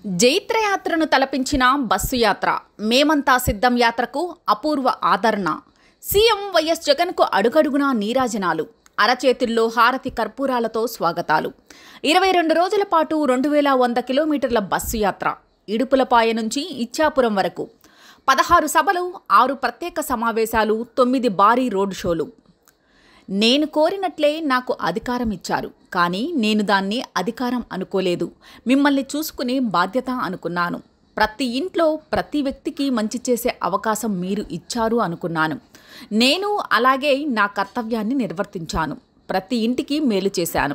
జైత్రయాత్రను తలపించిన bus యాత్ర మేమంతా సిద్ధం యాత్రకు అపూర్వ ఆదరణ. సీఎం వైఎస్ జగన్కు అడుగడుగునా నీరాజనాలు, అరచేతుల్లో హారతి కర్పూరాలతో స్వాగతాలు. 22 రోజుల పాటు 2100 కిలోమీటర్ల బస్సు యాత్ర ఇడుపులపాయ నుంచి ఇచ్చాపురం వరకు 16 సభలు, 6 ప్రత్యేక సమావేశాలు, 9 భారీ రోడ్ షోలు. నేను కోరినట్లే నాకు అధికారం ఇచ్చారు, కానీ నేను దాన్ని అధికారం అనుకోలేదు. మిమ్మల్ని చూసుకునే బాధ్యత అనుకున్నాను. ప్రతి ఇంట్లో ప్రతి వ్యక్తికి మంచి చేసే అవకాశం మీరు ఇచ్చారు అనుకున్నాను. నేను అలాగే నా కర్తవ్యాన్ని నిర్వర్తించాను. ప్రతి ఇంటికి మేలు చేశాను.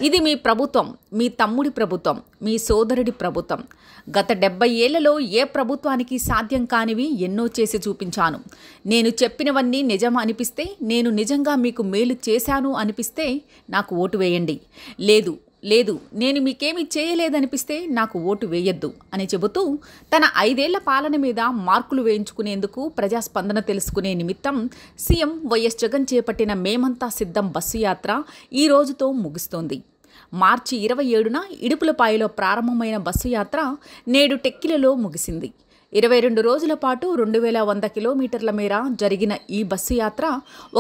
ఇది మీ ప్రభుత్వం, మీ తమ్ముడి ప్రభుత్వం, మీ సోదరుడి ప్రభుత్వం. గత 70 ఏళ్లలో ఏ ప్రభుత్వానికి సాధ్యం కానివి ఎన్నో చేసి చూపించాను. నేను చెప్పినవన్నీ నిజం అనిపిస్తే, నేను నిజంగా మీకు మేలు చేశాను అనిపిస్తే నాకు ఓటు వేయండి. లేదు నేను మీకేమీ చేయలేదనిపిస్తే నాకు ఓటు వేయొద్దు అని చెబుతూ తన 5 ఏళ్ల పాలన మీద మార్కులు వేయించుకునేందుకు, ప్రజాస్పందన తెలుసుకునే నిమిత్తం సీఎం వైఎస్ జగన్ చేపట్టిన మేమంతా సిద్ధం బస్సు యాత్ర ఈ రోజుతో ముగుస్తోంది. మార్చి 27న ఇడుపులపాయలో ప్రారంభమైన బస్సు యాత్ర నేడు టెక్కిలలో ముగిసింది. 22 రోజుల పాటు 2100 కిలోమీటర్ల మేర జరిగిన ఈ బస్సు యాత్ర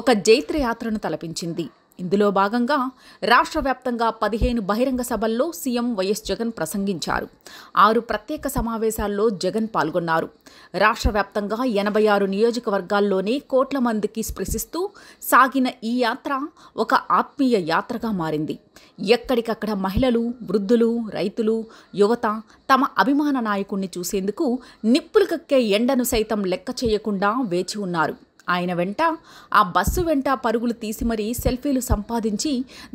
ఒక జైత్ర యాత్రను తలపించింది. ఇందులో భాగంగా రాష్ట్ర వ్యాప్తంగా 15 బహిరంగ సభల్లో సీఎం వైఎస్ జగన్ ప్రసంగించారు. 6 ప్రత్యేక సమావేశాల్లో జగన్ పాల్గొన్నారు. రాష్ట్ర వ్యాప్తంగా 86 నియోజకవర్గాల్లోనే కోట్ల మందికి స్పృశిస్తూ సాగిన ఈ యాత్ర ఒక ఆత్మీయ యాత్రగా మారింది. ఎక్కడికక్కడ మహిళలు, వృద్ధులు, రైతులు, యువత తమ అభిమాన నాయకుణ్ణి చూసేందుకు నిప్పులు కక్కే ఎండను సైతం లెక్క చేయకుండా వేచి ఉన్నారు. ఆయన వెంట, ఆ బస్సు వెంట పరుగులు తీసి మరీ సెల్ఫీలు సంపాదించి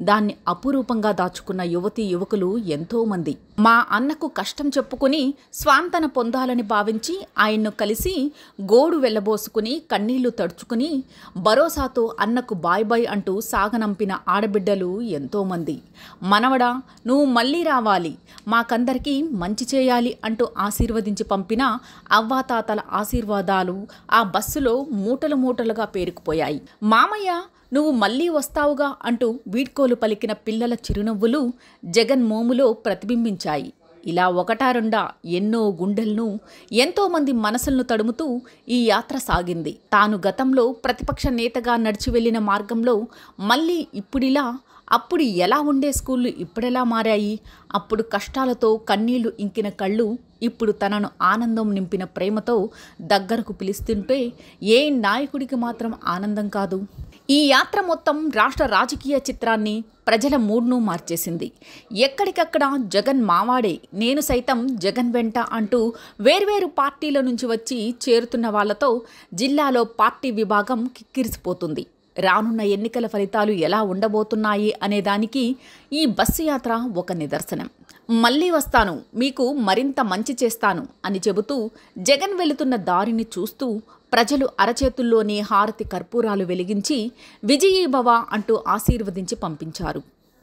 దాన్ని అపురూపంగా దాచుకున్న యువతీ యువకులు ఎంతోమంది. మా అన్నకు కష్టం చెప్పుకుని స్వాంతన పొందాలని భావించి ఆయన్ను కలిసి గోడు వెళ్లబోసుకుని కన్నీళ్లు తడుచుకుని భరోసాతో అన్నకు బాయ్ బాయ్ అంటూ సాగనంపిన ఆడబిడ్డలు ఎంతోమంది. మనవడా, నువ్వు మళ్ళీ రావాలి, మాకందరికీ మంచి చేయాలి అంటూ ఆశీర్వదించి పంపిన అవ్వాతాతల ఆశీర్వాదాలు ఆ బస్సులో మూటలుగా పేరుకుపోయాయి. మామయ్య, నువ్వు మళ్ళీ వస్తావుగా అంటూ వీడ్కోలు పలికిన పిల్లల చిరునవ్వులు జగన్ మోములో ప్రతిబింబించాయి. ఇలా ఒకటా రెండా ఎన్నో గుండెలను, ఎంతోమంది మనసులను తడుముతూ ఈ యాత్ర సాగింది. తాను గతంలో ప్రతిపక్ష నేతగా నడిచి వెళ్లిన మార్గంలో మళ్ళీ ఇప్పుడిలా, అప్పుడు ఎలా ఉండే స్కూళ్ళు ఇప్పుడెలా మారాయి? అప్పుడు కష్టాలతో కన్నీళ్లు ఇంకిన కళ్ళు ఇప్పుడు తనను ఆనందం నింపిన ప్రేమతో దగ్గరకు పిలుస్తుంటే ఏ నాయకుడికి మాత్రం ఆనందం కాదు? ఈ యాత్ర మొత్తం రాష్ట్ర రాజకీయ చిత్రాన్ని, ప్రజల మూడ్ను మార్చేసింది. ఎక్కడికక్కడ జగన్ మావాడే, నేను సైతం జగన్ వెంట అంటూ వేర్వేరు పార్టీల నుంచి వచ్చి చేరుతున్న వాళ్లతో జిల్లాలో పార్టీ విభాగం కిక్కిరిసిపోతుంది. రానున్న ఎన్నికల ఫలితాలు ఎలా ఉండబోతున్నాయి అనేదానికి ఈ బస్సు యాత్ర ఒక నిదర్శనం. మళ్ళీ వస్తాను, మీకు మరింత మంచి చేస్తాను అని చెబుతూ జగన్ వెళుతున్న దారిని చూస్తూ ప్రజలు అరచేతుల్లోనే హారతి కర్పూరాలు వెలిగించి విజయీభవ అంటూ ఆశీర్వదించి పంపించారు.